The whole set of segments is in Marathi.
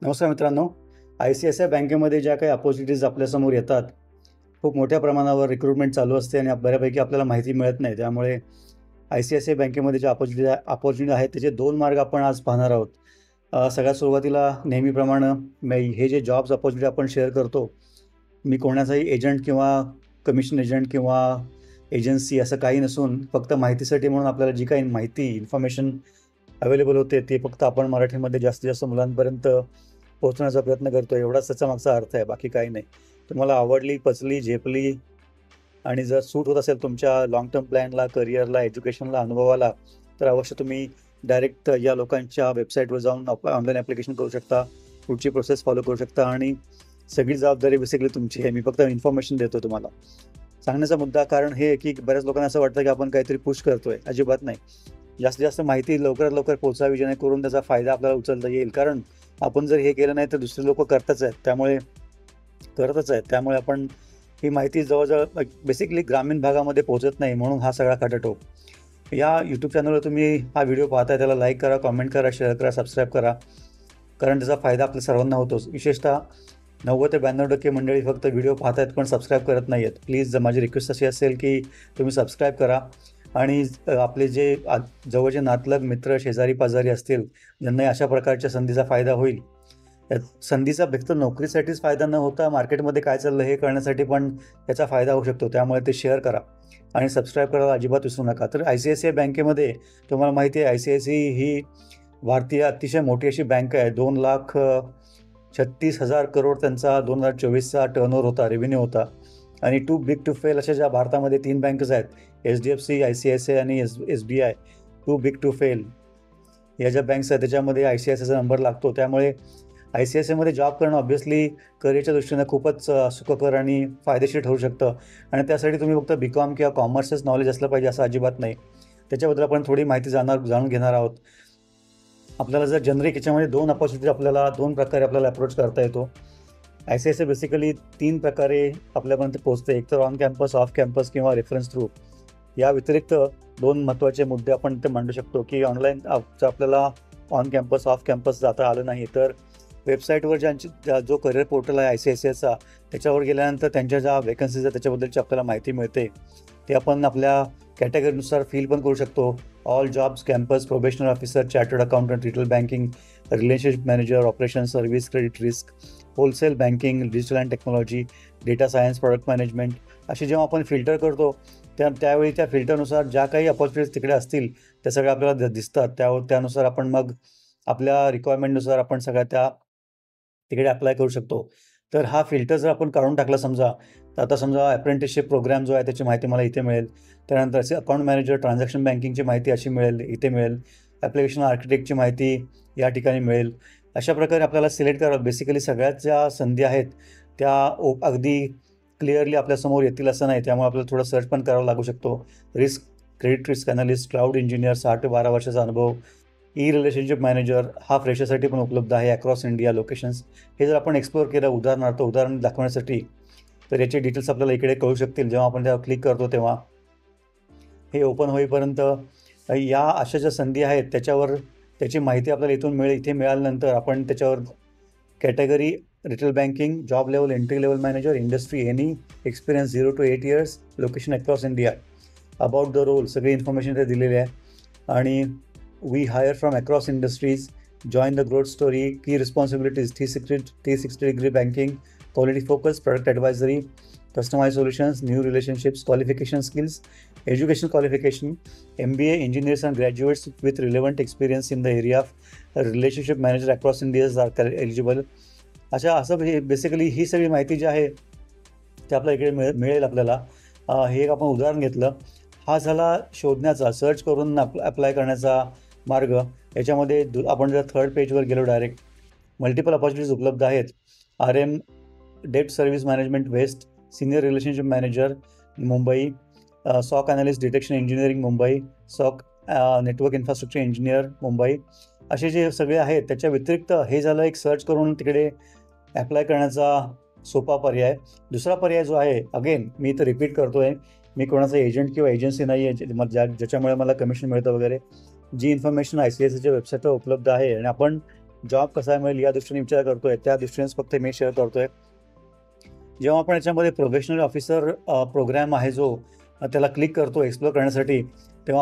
नमस्कार मित्रांनो. ICICI बँकेमध्ये ज्या काही अपॉर्च्युनिटीज आपल्यासमोर येतात, खूप मोठ्या प्रमाणावर रिक्रुटमेंट चालू असते आणि बऱ्यापैकी आपल्याला माहिती मिळत नाही. त्यामुळे ICICI बँकेमध्ये ज्या अपॉर्च्युनिटी आहेत त्याचे 2 मार्ग आपण आज पाहणार आहोत. सगळ्यात सुरुवातीला नेहमीप्रमाणे हे जे जॉब्स अपॉर्च्युनिटी आपण शेअर करतो, मी कोणाचाही एजंट किंवा कमिशन एजंट किंवा एजन्सी असं काही नसून फक्त माहितीसाठी म्हणून आपल्याला जी काही माहिती इन्फॉर्मेशन अवेलेबल होते ते फक्त आपण मराठीमध्ये जास्तीत जास्त मुलांपर्यंत पोहोचण्याचा प्रयत्न करतो. एवढाच त्याचा मागचा अर्थ आहे, बाकी काही नाही. तुम्हाला आवडली, पचली, झेपली आणि जर सूट होत असेल तुमच्या लाँग टर्म प्लॅनला, करिअरला, एज्युकेशनला, अनुभवाला, तर अवश्य तुम्ही डायरेक्ट या लोकांच्या वेबसाईटवर जाऊन ऑनलाईन ॲप्लिकेशन करू शकता. पुढची प्रोसेस फॉलो करू शकता आणि सगळी जबाबदारी बेसिकली तुमची आहे. मी फक्त इन्फॉर्मेशन देतो तुम्हाला. सांगण्याचा मुद्दा कारण हे आहे की बऱ्याच लोकांना असं वाटतं की आपण काहीतरी पुश करतोय. अजिबात नाही. जास्तीत जास्त माहिती लवकरात लवकर पोहोचावी जेणेकरून त्याचा फायदा आपल्याला उचलता येईल. कारण आपण जर हे केलं नाही तर दुसरे लोक करतच आहेत. त्यामुळे आपण ही माहिती जवळजवळ बेसिकली ग्रामीण भागामध्ये पोहोचत नाही, म्हणून हा सगळा खटाटोप. या यूट्यूब चॅनलवर तुम्ही हा व्हिडिओ पाहताय त्याला लाईक करा, कॉमेंट करा, शेअर करा, सबस्क्राईब करा, कारण त्याचा फायदा आपल्या सर्वांना होतोच. विशेषतः 90 ते 92% मंडळी फक्त व्हिडिओ पाहतायत पण सबस्क्राईब करत नाही आहेत. प्लीज माझी रिक्वेस्ट अशी असेल की तुम्ही सबस्क्राईब करा आणि आपले जे जवळचे नातलग मित्र, शेजारी पाजारी असतील ज्यांना अशा प्रकारच्या संधीचा फायदा होईल, त्या संधीचा फक्त नोकरीसाठीच फायदा न होता मार्केटमध्ये काय चाललं हे कळण्यासाठी पण त्याचा फायदा होऊ शकतो. त्यामुळे ते शेअर करा आणि सबस्क्राईब करायला अजिबात विसरू नका. तर ICICI बँकेमध्ये तुम्हाला माहिती आहे, ICICI ही भारतीय अतिशय मोठी अशी बँक आहे. 2,36,000 करोड त्यांचा 2024चा टर्नओव्हर होता, रेव्हेन्यू होता. आणि टू बिग टू फेल अशा ज्या भारतामध्ये 3 बँकेज आहेत, HDFC, ICICI आणि SBI. Too big to fail या ज्या बँक्स आहेत त्याच्यामध्ये ICICIचा नंबर लागतो. त्यामुळे ICICIमध्ये जॉब करणं ऑब्व्हियसली करिअरच्या दृष्टीनं खूपच सुखकर आणि फायदेशीर ठरू शकतं. आणि त्यासाठी तुम्ही फक्त BCom किंवा कॉमर्सच नॉलेज असलं पाहिजे असं अजिबात नाही. त्याच्याबद्दल आपण थोडी माहिती जाणून घेणार आहोत. आपल्याला जर जनरिक याच्यामध्ये 2 अपॉर्च्युनिटी आपल्याला 2 प्रकारे आपल्याला अप्रोच करता येतो. ICICI बेसिकली 3 प्रकारे आपल्यापर्यंत पोहोचते. एक तर ऑन कॅम्पस, ऑफ कॅम्पस किंवा रेफरन्स थ्रू. या व्यतिरिक्त 2 महत्त्वाचे मुद्दे आपण ते मांडू शकतो की ऑनलाईन आपल्याला ऑन कॅम्पस, ऑफ कॅम्पस जाता आलं नाही तर वेबसाईटवर जो करिअर पोर्टल आहे ICICIचा त्याच्यावर गेल्यानंतर त्यांच्या ज्या वेकन्सीज आहेत त्याच्याबद्दलची आपल्याला माहिती मिळते. ते आपण आपल्या कॅटेगरीनुसार फिल पण करू शकतो. All jobs, campus, probationer officer, chartered accountant, retail banking, relationship manager, operation service, credit risk, wholesale banking, digital and technology, data science, product management असे जेव्हा आपण फिल्टर करतो त्यावेळी त्या फिल्टरनुसार ज्या काही अपॉर्च्युनिटीज तिकडे असतील त्या सगळ्या आपल्याला दिसतात. त्यानुसार आपण मग आपल्या रिक्वायरमेंटनुसार आपण सगळ्या त्या तिकडे अप्लाय करू शकतो. तर हा फिल्टर जर आपण काढून टाकला समजा, तर आता समजा अप्रेंटिसशिप प्रोग्राम जो आहे त्याची माहिती मला इथे मिळेल. त्यानंतर असे अकाउंट मॅनेजर, ट्रान्झॅक्शन बँकिंगची माहिती अशी मिळेल, इथे मिळेल. ॲप्लिकेशन आर्किटेक्टची माहिती या ठिकाणी मिळेल. अशा प्रकारे आपल्याला सिलेक्ट करावं. बेसिकली सगळ्याच ज्या संधी आहेत त्या अगदी क्लिअरली आपल्यासमोर येतील असं नाही. त्यामुळे आपल्याला थोडं सर्च पण करावं लागू शकतो. Credit risk analyst, cloud engineer, 6 ते 12 वर्षाचा अनुभव, रिलेशनशिप मॅनेजर हा फ्रेशरसाठी पण उपलब्ध आहे अक्रॉस इंडिया लोकेशन्स. हे जर आपण एक्सप्लोअर केलं उदाहरण दाखवण्यासाठी तर याचे डिटेल्स आपल्याला इकडे कळू शकतील. जेव्हा आपण त्यावर क्लिक करतो तेव्हा हे ओपन होईपर्यंत या अशा ज्या संधी आहेत त्याची माहिती आपल्याला इथे मिळाल्यानंतर आपण त्याच्यावर category retail banking, job level, entry level manager, industry any, experience 0 to 8 years, location across India, about the role सगळी इन्फॉर्मेशन ते दिलेली आहे. आणि we hire from across industries, join the growth story, key responsibilities 360 degree banking, quality focus, product advisory, customise solutions, new relationships, qualification skills, education qualification, MBA, engineers and graduates with relevant experience in the area of relationship manager across Indias are eligible. असं बेसिकली ही सगळी माहिती जी आहे ते आपल्या इकडे मिळेल आपल्याला. हे एक आपण उदाहरण घेतलं. हा झाला शोधण्याचा, सर्च करून अप्लाय करण्याचा मार्ग. याच्यामध्ये आपण जर थर्ड पेजवर गेलो डायरेक्ट मल्टिपल अपॉर्च्युनिटीज उपलब्ध आहेत. RM डेप्ट service management west, senior relationship manager Mumbai, SOC analyst detection engineering Mumbai, SOC network infrastructure engineer Mumbai, असे जे सगळे आहेत. त्याच्या व्यतिरिक्त हे झालं एक सर्च करून तिकडे अप्लाय करण्याचा सोपा पर्याय. दुसरा पर्याय जो आहे, अगेन मी इथं रिपीट करतो आहे, मी कोणाचा एजंट किंवा एजन्सी नाही आहे ज्याच्यामुळे मला कमिशन मिळतं वगैरे. जी इन्फॉर्मेशन ICICIच्या वेबसाईटवर उपलब्ध आहे आणि आपण जॉब कसा मिळेल या दृष्टीने विचार करतोय, त्या दृष्टीनेच फक्त मी शेअर करतोय. जेव्हा आपण याच्यामध्ये प्रोबेशनरी ऑफिसर प्रोग्राम आहे जो त्याला क्लिक करतो एक्सप्लोर करण्यासाठी, तेव्हा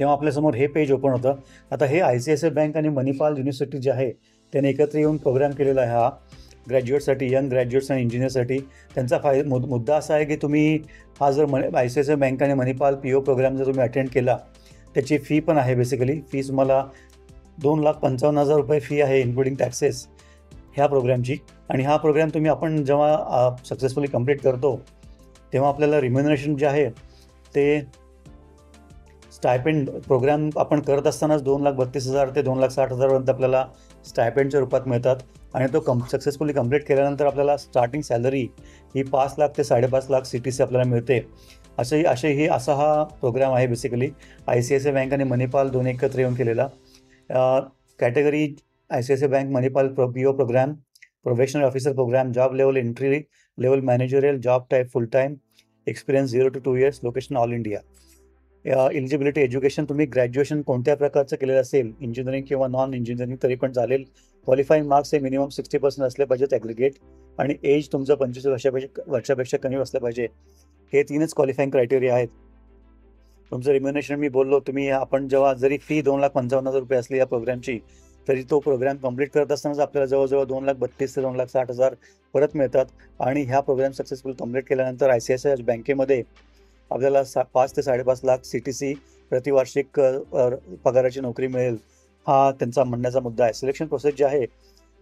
आपल्यासमोर हे पेज ओपन होतं. आता हे ICICI बँक आणि मणिपाल युनिव्हर्सिटी जे आहे त्याने एकत्र येऊन प्रोग्राम केलेला आहे हा ग्रॅज्युएटसाठी, यंग ग्रॅज्युएट्स आणि इंजिनियरसाठी. त्यांचा मुद्दा असा आहे की तुम्ही हा जर ICICI बँक आणि मणिपाल PO प्रोग्राम जर तुम्ही अटेंड केला, त्याची फी पण आहे. बेसिकली फीज तुम्हाला 2,55,000 रुपये फी आहे इन्क्लुडिंग टॅक्सेस ह्या प्रोग्रामची. आणि हा प्रोग्राम आपण जेव्हा सक्सेसफुली कंप्लीट करतो तेव्हा आपल्याला रिम्युनरेशन जे आहे ते स्टायपेंड प्रोग्राम आपण करत असतानाच 2,32,000 ते 2,60,000 पर्यंत आपल्याला स्टायपेंडच्या रूपात मिळतात. आणि तो सक्सेसफुली कंप्लीट केल्यानंतर आपल्याला स्टार्टिंग सॅलरी ही 5 लाख ते 5.5 लाख CTC आपल्याला मिळते. असा हा प्रोग्राम आहे बेसिकली ICICI बँक आणि मणिपाल दोन्ही एकत्र येऊन केलेला. Category ICICI bank Manipal PO programme, probationary officer programme, job level entry level managerial, job type full time, experience 0 to 2 years, location all India. Eligibility education तुम्ही ग्रॅज्युएशन कोणत्या प्रकारचं केलेलं असेल, इंजिनिअरिंग किंवा नॉन इंजिनिअरिंग तरी पण चालेल. क्वालिफाईंग मार्क्स हे मिनिमम 60% असले पाहिजेत ॲग्रिगेट, आणि एज तुमचं 25 वर्षापेक्षा कमी असलं पाहिजे. हे 3च क्वालिफाईंग क्रायटेरिया आहेत. तुमचं रिम्युनरेशन मी बोललो, आपण जेव्हा जरी फी 2,55,000 रुपये असली या प्रोग्रामची, तरी तो प्रोग्राम कंप्लीट करत असतानाच आपल्याला जवळजवळ 2,32,000 ते 2,60,000 परत मिळतात. आणि ह्या प्रोग्राम सक्सेसफुल कंप्लीट केल्यानंतर ICICI बँकेमध्ये आपल्याला 5 ते 5.5 लाख CTC प्रतिवार्षिक पगाराची नोकरी मिळेल, हा त्यांचा म्हणण्याचा मुद्दा आहे. सिलेक्शन प्रोसेस जी आहे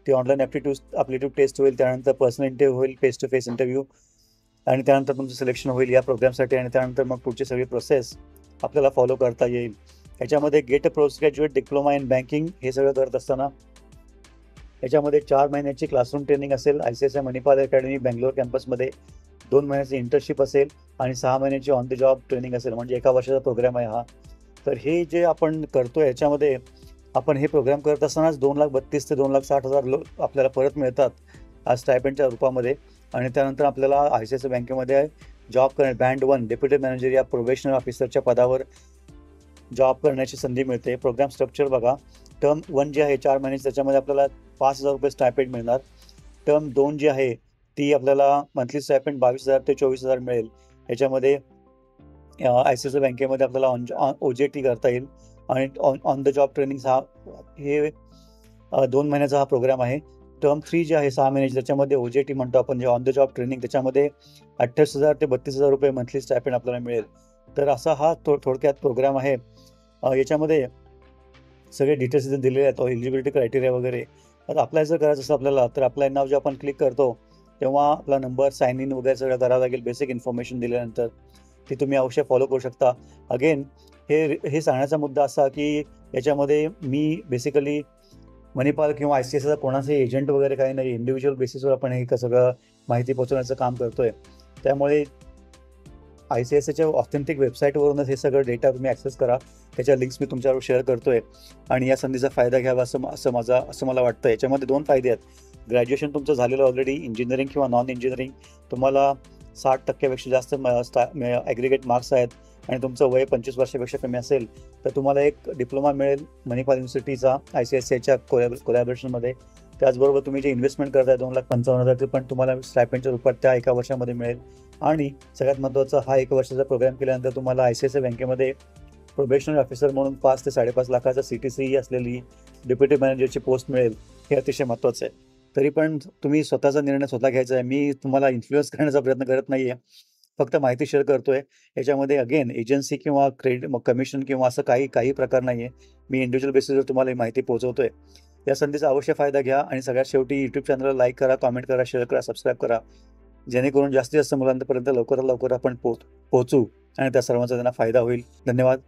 ती ऑनलाईन ॲप्टिट्यूड टेस्ट होईल, त्यानंतर पर्सनल इंटरव्ह्यू होईल, फेस टू फेस इंटरव्ह्यू, आणि त्यानंतर तुमचं सिलेक्शन होईल या प्रोग्रामसाठी. आणि त्यानंतर मग पुढची सगळी प्रोसेस आपल्याला फॉलो करता येईल. याच्यामध्ये get a post graduate diploma in banking हे सगळं करत असताना याच्यामध्ये 4 महिन्याची क्लासरूम ट्रेनिंग असेल ICICI मणिपाल अकॅडमी बँगलोर कॅम्पसमध्ये, 2 महिन्याची इंटर्नशिप असेल आणि 6 महिन्याची ऑन द जॉब ट्रेनिंग असेल, म्हणजे 1 वर्षाचा प्रोग्राम आहे हा. तर हे जे आपण करतोय याच्यामध्ये आपण हे प्रोग्राम करत असतानाच 2,32,000 ते 2,60,000 आपल्याला परत मिळतात आज स्टायपेंडच्या रूपामध्ये. आणि त्यानंतर आपल्याला ICICI बँकेमध्ये जॉब बँड 1 डेप्युटी मॅनेजर या प्रोबेशनरी ऑफिसरच्या पदावर जॉब करण्याची संधी मिळते. प्रोग्राम स्ट्रक्चर बघा, टर्म 1 जी आहे 4 महिन्याची, त्याच्यामध्ये आपल्याला 5,000 रुपये स्टायपेंड मिळणार. टर्म 2 जी आहे ती आपल्याला मंथली स्टायपेंड 22,000 ते 24,000 मिळेल. याच्यामध्ये ICICI बँकेमध्ये आपल्याला OJT करता येईल. आणि ऑन द जॉब ट्रेनिंग हे 2 महिन्याचा हा प्रोग्राम आहे. टर्म 3 जी आहे 6 महिन्याची, त्याच्यामध्ये OJT म्हणतो आपण, जे ऑन द जॉब ट्रेनिंग, त्याच्यामध्ये 28,000 ते 32,000 रुपये मंथली स्टायपेंड आपल्याला मिळेल. तर असा हा थोडक्यात प्रोग्राम आहे. याच्यामध्ये सगळे डिटेल्स इथे दिलेले आहेत, एलिजिबिलिटी क्रायटेरिया वगैरे. आता अप्लाय जर करायचं असेल आपल्याला, तर अप्लाय नाव जे आपण क्लिक करतो तेव्हा आपला नंबर, साइन इन वगैरे सगळं करावं लागेल. बेसिक इन्फॉर्मेशन दिल्यानंतर ती तुम्ही अवश्य फॉलो करू शकता. अगेन हे सांगण्याचा मुद्दा असा की याच्यामध्ये मी बेसिकली मणिपाल किंवा ICICI कोणाचे एजंट वगैरे काही नाही, इंडिव्हिज्युअल बेसिसवर आपण हे सगळं माहिती पोहोचवण्याचं काम करतोय. त्यामुळे ICICIच्या ऑथेंटिक वेबसाईटवरूनच हे सगळं डेटा तुम्ही ॲक्सेस करा. त्याच्या लिंक्स मी तुमच्यावर शेअर करतोय आणि या संधीचा फायदा घ्यावा असं मला वाटतं. याच्यामध्ये 2 फायदे आहेत. ग्रॅज्युएशन तुमचं झालेलं ऑलरेडी, इंजिनिअरिंग किंवा नॉन इंजिनिअरिंग, तुम्हाला 60% जास्त ॲग्रिगेट मार्क्स आहेत आणि तुमचं वय 25 वर्षापेक्षा कमी असेल, तर तुम्हाला एक डिप्लोमा मिळेल मणिपाल युनिव्हर्सिटीचा ICICIच्या कोलॅबोरेशनमध्ये. त्याचबरोबर तुम्ही जे इन्व्हेस्टमेंट करताय 2,55,000 ते पण तुम्हाला स्टायपेंडच्या रूपात त्या 1 वर्षामध्ये मिळेल. आणि सगळ्यात महत्त्वाचं, हा 1 वर्षाचा प्रोग्राम केल्यानंतर तुम्हाला ICICI बँकेमध्ये प्रोबेशनरी ऑफिसर म्हणून 5 ते 5.5 लाखाचा CTC असलेली डेप्युटी मॅनेजरची पोस्ट मिळेल. हे अतिशय महत्त्वाचं आहे. तरी पण तुम्ही स्वतःचा निर्णय स्वतः घ्यायचा आहे. मी तुम्हाला इन्फ्लुअन्स करण्याचा प्रयत्न करत नाही आहे, फक्त माहिती शेअर करतोय. याच्यामध्ये अगेन एजन्सी किंवा कमिशन किंवा असं काही प्रकार नाही आहे. मी इंडिव्हिज्युअल बेसिसवर तुम्हाला ही माहिती पोहोचवतोय. या संधीचा अवश्य फायदा घ्या आणि सगळ्यात शेवटी यूट्यूब चॅनलला लाईक करा, कमेंट करा, शेअर करा, सबस्क्राईब करा, जेणेकरून जास्तीत जास्त मुलांपर्यंत लवकरात लवकर आपण पोहोचू आणि त्या सर्वांचा त्यांना फायदा होईल. धन्यवाद.